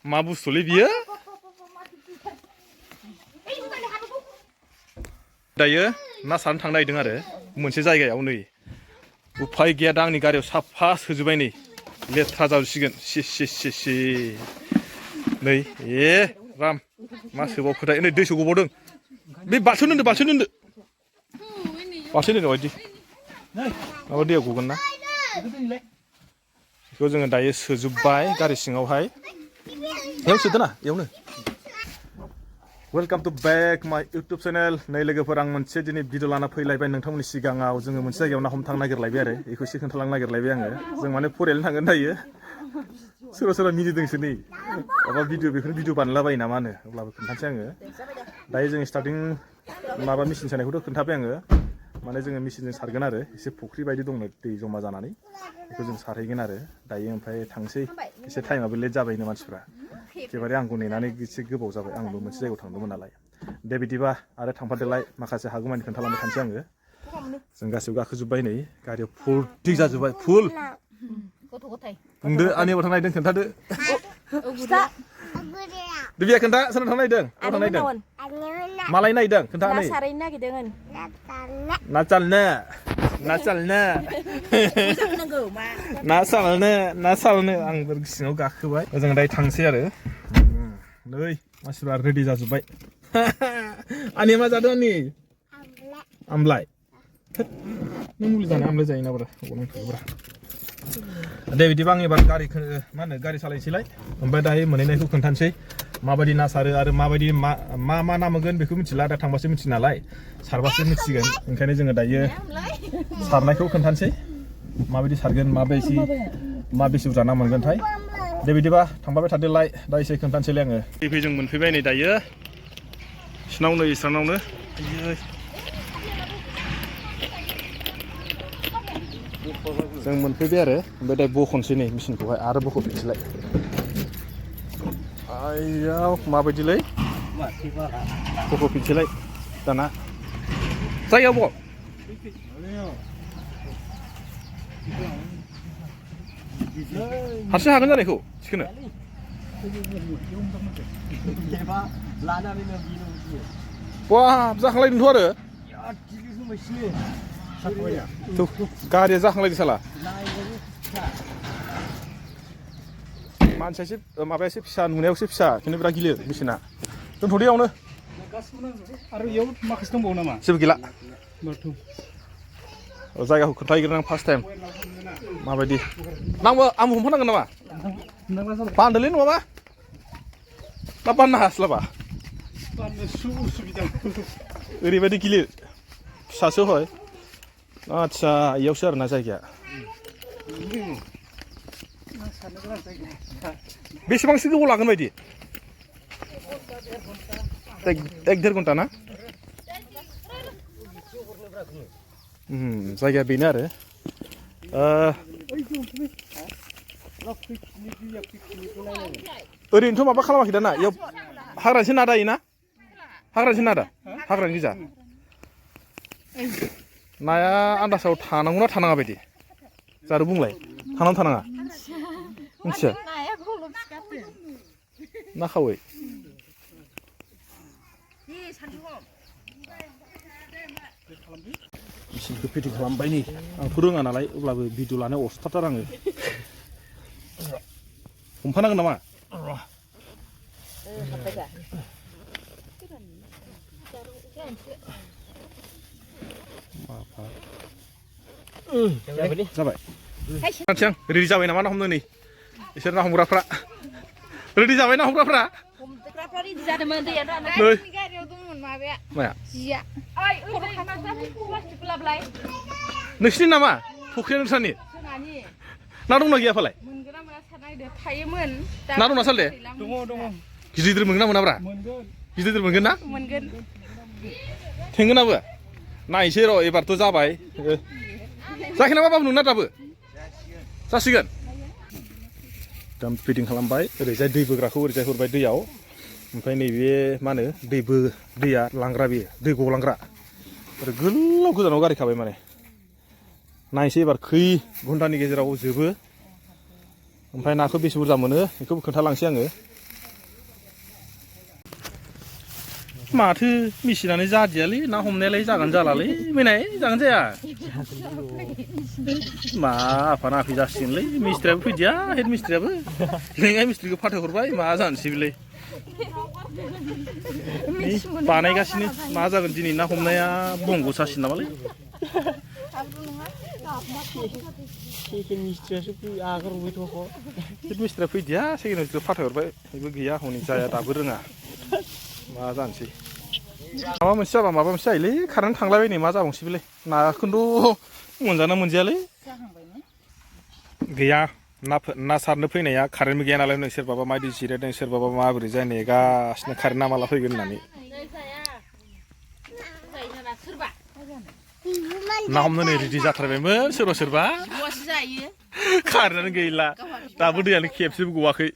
मा बुस्थुलै बियो दायो ना सारनो थांनो नागिरदों आरो मोनसे जायगायाव नै उफाय गैया दा आंनि गारियाव साफा सोजोबबाय नै लेथ्रा जाजोबसिगोन सि नै राम मा सोबावखोथाय नै दै सौगबावदों बे बालथिं दोनदो बायदि माबा दैयाव गगोन ना बेखौ जोङो दायो सोजोबबाय गारि सिङावहाय बेयाव सोदोना बेयावनो वेलकाम टु बेक माय इउटुब चेनेल नै लोगोफोर आं मोनसे दिनै भिडिअ लाना फैलायबाय नोंथांमोननि सिगाङाव जोङो मोनसे जायगायाव ना हमनो थांनो नागिरलायबाय आरो बेखौ एसे खोन्थालांनो नागिरलायबाय आङो जों माने फरायनो थांगोन दायो सोरबा मिनिदोंसो नै माबा भिडिअ बेखौनो भिडिअ बानायलाबायो नामा होनो अब्लाबो खोन्थानोसै आङो दायो जों स्टार्टिं माबा मेचिन सानायखौथ' खोन्थाबाय आङो माने जोङो मेचिनजों सारगोन आरो एसे फुख्रि बायदि दंनो दै जमा जानानै बेखौ जों सारहैगोन आरो दायो ओमफ्राय थांसै एसे टाइमाबो लेट जाबायनो मानसिफ्रा एखेबारे आंखौ नेनानै एसे गोबाव जाबाय आंबो मोनसे जायगायाव थांदोंमोन नालाय दे बिदिबा आरो थांफादेरलाय माखासे हागौमानि खोन्थालांबाय थानोसै आङो जों गासिबो गाखोजोब्बाय नै गारियाव फुल जाजोब्बाय फुल बुंदो आंनियाव थांनो नागिरदों खोन्थादो दिबिया खोन्था सोरनाव थांनो नागिरदों अबाव थांनो नागिरदों मालाय नागिरदों खोन्था नै ना सारनो आंबो सिङाव गाखोबाय जों दायो थांसै आरो नै मानसिफ्रा रेडि जाजोब्बाय आंनि मा जादों आंनि आमलाय नों मुलि जानाय आमलाय जायो ना ब्रा दे बिदिबा आं एबार गारिखौ मा होनो गारि सालायनोसैलाय ओमफ्राय दायो मोनहैनायखौ खोन्थानोसै माबायदि ना सारो आरो माबायदि मा ना मोनगोन बेखौ मिथिला दा थांबासो मिथियो नालाय सारबासो मिथिगोन ओंखायनो जोङो दायो सारनायखौ खोन्थानोसै माबायदि सारगोन मा बेसे बुरजा ना मोनगोनथाय दे बिदिबा थांबाय थादोलाय दा एसे खोन्थानोसैलाय आङो जों मोनफैबाय नै दायो स्रावनो जों मोनफैबाय आरो ओमफ्राय दा बखनोसै नै मेचिनखौहाय आरो बख'फिनसैलाय आयाव माबायदिलै बख'फिनसैलाय दाना जायगायाव बख हारसिं हागोन जानायखौ थिखोनो बाब जाखांलायदोंथ' आरो गारिया जाखांलायदों साला मानसिया एसे माबाया एसे फिसा नुनायाव एसे फिसा खिन्थु बिराद गिलिर मेचिना दोनथ'दो इयावनो आरो इयाव माखासे दंबावो नामा जेबो गैला जायगाखौ खोन्थाहैग्रोन आं फार्स्ट टाइम माबायदि आंबो हमफानांगोन नामा बान्दोलै नङाबा ना बाननो हास्लाबा ओरैबायदि गिलिर फिसासो हय आदसा इयावसो आरोना जायगाया बेसेबांसो गोबाव लागोन बायदि एक देर घन्टा ना जायगाया बेनो आरो ओरैनोथ' माबा खालामाखै दाना इयाव हाग्रानिसो ना दायोना हाग्रानि गोजा नाया आन्दासाव थानांगौना थानाङा बायदि जारु बुंलाय थानाङा मिथिया ना खावै मेचिनखौ फिटिं खालामबाय नै आंथ' रोङा नालाय अब्लाबो भिडिअ लानायाव अस्टारथार आङो हमफानांगोन नामा जाबाय आं रेडि जाबाय नामा ना हमनो नै बिसोर ना हमग्राफ्रा रेडि जाबाय ना हमग्राफ्रा नोंसिनि नामा फुख्रिया नोंसानि ना दंना गैया फालाय ना दंना साल दे गिदिर मोनगोन ना मोनाब्रा गिदिर मोनगोन ना थेंगोनाबो नायसै र' एबारथ' जाबाय जायाखै नामा बाबु नोंना दाबो जासिगोन दाम फिटिं खालामबाय ओरैजाय दै बोग्राखौ ओरैजाय हरबाय दैयाव ओमफ्राय नैबे मा होनो दैया लांग्रा बेयो दै गलांग्रा ओरै गोलाव गोजानाव गारि खाबाय माने नायसै एबार खै घन्टानि गेजेराव जोबो ओमफ्राय नाखौ बेसे बुरजा मोनो बेखौबो खोन्थालांसै आङो माथो मेसिनानो जादियालै ना हमनायालाय जागोन जालालै मैनाय जागोन जाया मा आफा नाफि जासिगोनलै मिस्ट्रियाबो फैदिया हेड मिस्ट्रियाबो लेङाइ मिस्ट्रिखौ फाथायहरबाय मा जानोसै बेलाय बानायगासिनो मा जागोन दिनै ना हमनाया बंग' सासिन नामालै सेकेन्ड मिस्ट्रियासो आगारहरबायथ' हेड मिस्ट्रिया फैदिया सेकेन्ड मिस्ट्रिखौ फाथायहरबाय बेबो गैया हनै जाया दाबो रोङा मा जानोसै माबा मोनसे जाबा माबा मोनसे जायोलै खारनानै थांलायबाय नै मा जाबावनोसै बेलाय नाखौथ' मोनजाना मोनजायालै गैया ना सारनो फैनाया कारेन्टबो गैया नालाय नों सोरबाबा माबायदि जिरायदों सोरबाबा माबोरै जाय नेगासिनो कारेन्टआ माला फैगोन होननानै ना हमनो नै रेडि जाथारबायमोन सोरबा कारेन्टआनो गैला दाबो दैयानो खेबसेबो गवाखै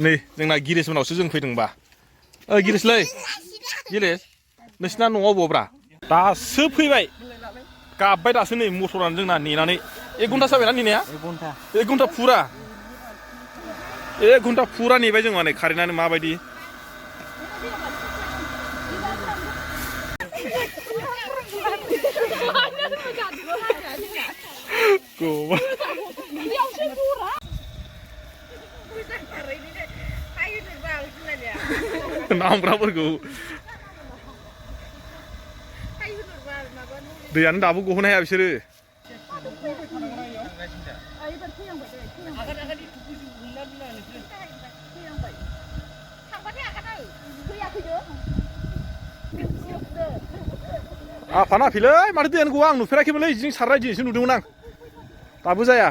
नै जोंना गिरिस मोनावसो जों फैदोंबा गिरिसलै गिरिस नोंसिना न'आव बब्रा दासो फैबाय गाबबाय दासो नै मटरानो जोंना नेनानै 1 घन्टा जाबायना नेनाया 1 घन्टा फुरा 1 घन्टा फुरा नेबाय जों माने कारेन्टआनो माबायदि ना हमग्राफोरखौ दैयानो दाबो गहोनो हाया बिसोरो आफा नाफिलै माथो दैयानो गवा आं नुफेराखैमोनलै बिदिजों सारनाय दिनैसो नुदोंमोन आं दाबो जाया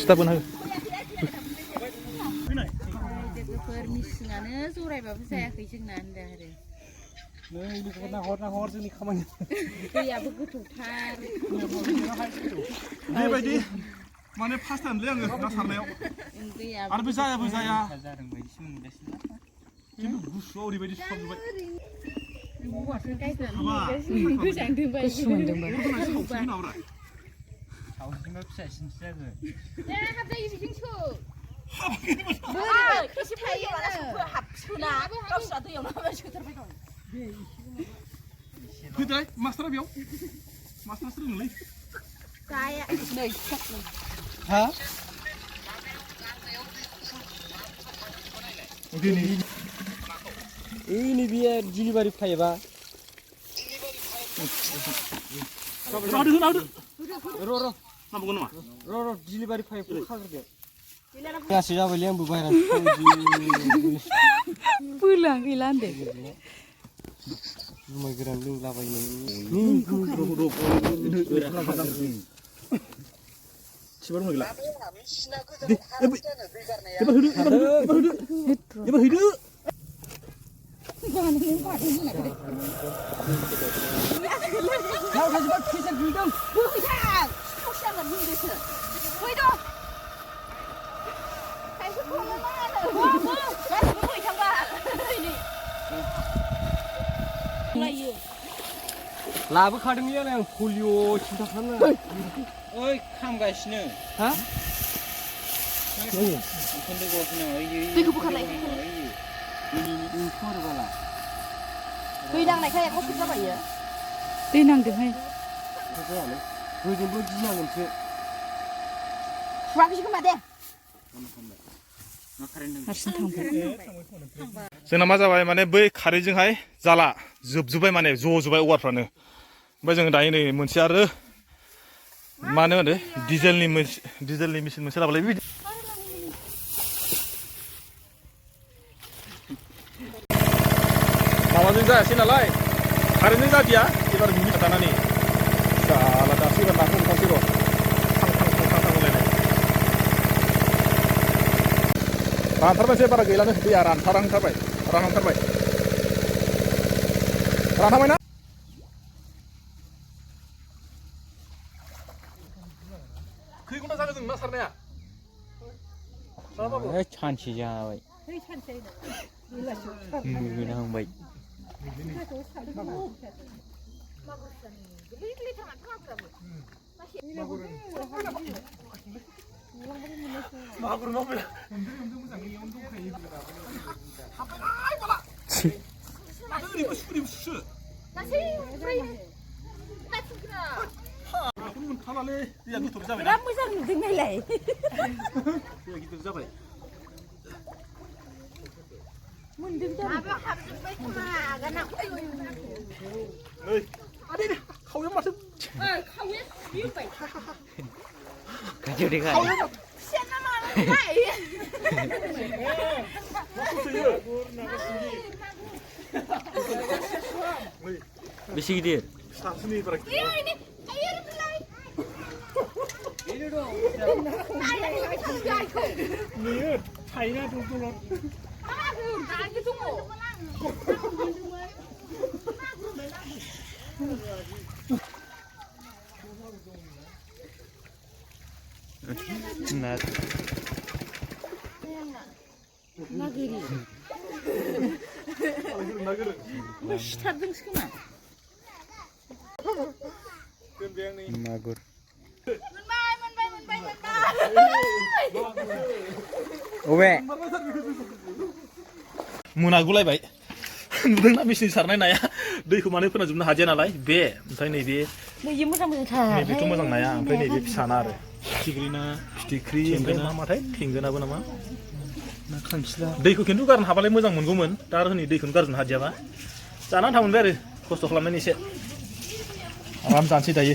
सिथाबोन हो मिसिङानो जरायबाबो जायाखै जोंना होनदों आरो नै नाहर जोंनि खामानि दैयाबो गोथौथार बेबायदि माने फार्स्ट टाइमलै आङो ना सारनायाव आरो बे जायाबो जाया खिन्थु गुसुआव ओरैबायदि सुहाबजोबबाय सावजिमा फिसासिनसो जागोन फैदोलाय मास्टारा बेयाव मास्टारासो रोङोलै हा नै बियो डिलिभारि फायोबा र' डिलिभारि फाइपखौ खाग्रोदो गासै जाबायलै आंबो बाहेरा बोलां गैला होनदों जुमाय गोरान लोंलाबायनो सिबार मोगला लाबोखादोंलै आं पलिअ सिन्था खालामनाङा ओइ खामगासिनो हा उखुन्दै गवाखै नामा दैखौ बोखारलाय दै नांनायखाय एख' फिट जाबायो दै नांदोंहाय गोजोंबो गिनांगोनसो खुवाखैसो खोमा दे हारसिं थांबाय जोंना मा जाबाय माने बै खारैजोंहाय जाला जोबजोब्बाय माने ज'जोब्बाय औवाफ्रानो ओमफ्राय जोङो दायो नै मोनसे आरो मानो होनो डिजेलनि मेसिन मोनसे लाबोलाय बिदि माबाजों जायासै नालाय कारेन्टजों जादिया एबार मिनिट दानानै जाला दासो एबार नाखौ हमखासै र' रानथारबायसै बारा गैलानो दैया रानथारबाय रानहांबाय ना खै घन्टा जागोन जों ना सारनाया सानसे जाबाय मोनाहांबाय 마구로 넘어라. 그러면 하나래. 야, 니 돈 잡아야. Ram moisang ning này lại. 야, 니 돈 잡아야. Mình đứng cho. 어이. 아니, 카우야 맛은. Không biết, biết vậy. Cái chiều đi gầy. Xem nó mà lại. Bisigidir. 사슴이 바라. Yêu ini, ayo đi lại. 니 차이나 동동로. À, thử tái cái thùng ổ. 나 나그리. 나그르. 뭐 시타등 시키나? 뱀뱅이. 마gur. Mình bay. Owe. मोनागुलायबाय नुदोंना machine सारनाय नाया दैखौ मानो फोनांजोबनो हादिया नालाय बे ओमफ्राय नैबे Bây giờ mới thả. नैबेथ' मोजां नाया ओमफ्राय नैबे फिसाना आरो फिथिख्रिना फिथिख्रि ओमफ्राय मा माथाय थेंगोनाबो नामा ना खांखिला दैखौ खिन्थु गारनो हाबालाय मोजां मोनगौमोन दा आरो हनै दैखौनो गारजोबनो हादियाबा जानानै थांमोनबाय आरो खस्थ' खालामनायनि एसे आराम जानोसै दायो